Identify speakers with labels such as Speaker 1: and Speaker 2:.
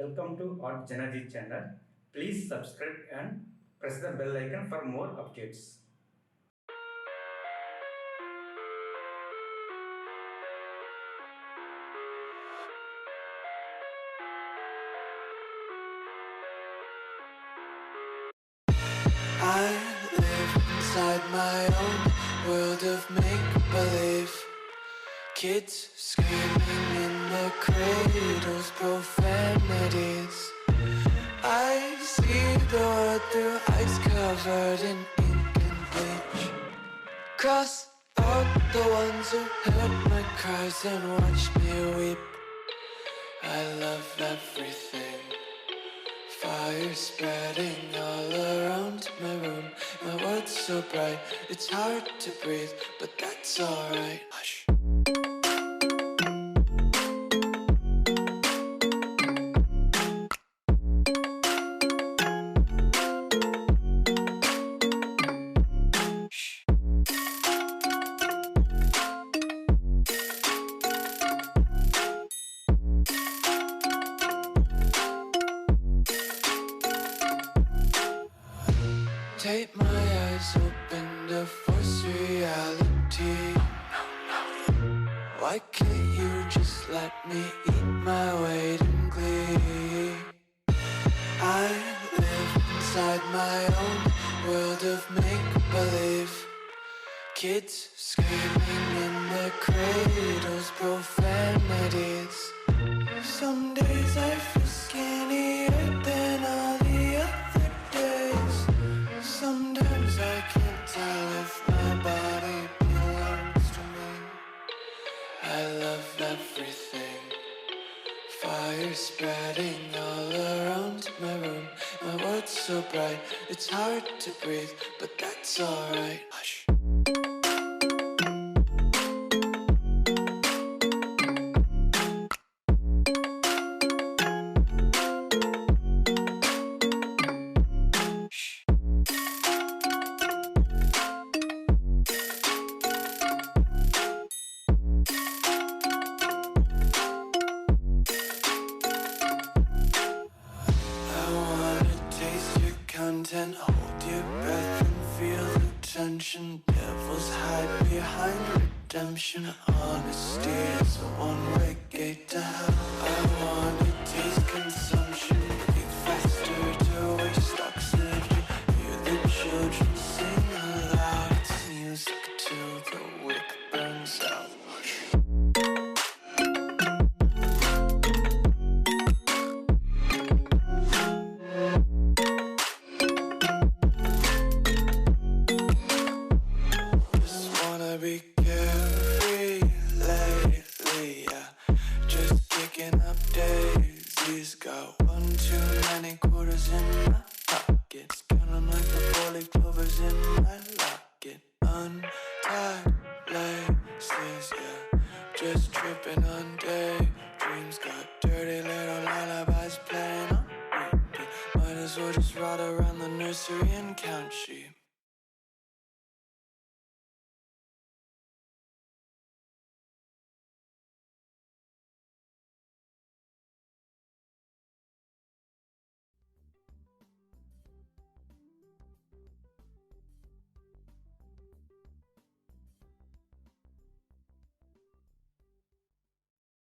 Speaker 1: Welcome to JanaG channel. Please subscribe and press the bell icon for more updates.
Speaker 2: I live inside my own world of make-believe. Kids screaming in their cradles, profanities. I see the world through ice covered in ink and bleach. Cross out the ones who heard my cries and watched me weep. I love everything. Fire spreading all around my room. My world's so bright, it's hard to breathe, but that's alright. Hush. Tape my eyes open to force reality. Why can't you just let me eat my weight in glee? I live inside my own world of make-believe. Kids screaming in their cradles, profanities. Some days I feel skinnier than all the other days. Sometimes I can't tell if my body belongs to me. I love everything. Fire spreading all around my room. My world's so bright, it's hard to breathe, but that's alright. Hush. Content, hold your breath and feel the tension. Devils hide behind redemption. Honesty is a one-way gate to hell. I wanna taste consumption. Breathe faster to waste oxygen. Hear the children sing aloud. It's music till the wick burns out. Be carefree lately, yeah. Just kicking up daisies. Got one too many quarters in my pockets. Counting like the four-leaf clovers in my locket. Untied laces, yeah. Just tripping on daydreams. Got dirty little lullabies playing on repeat. Might as well just ride around the nursery and count sheep.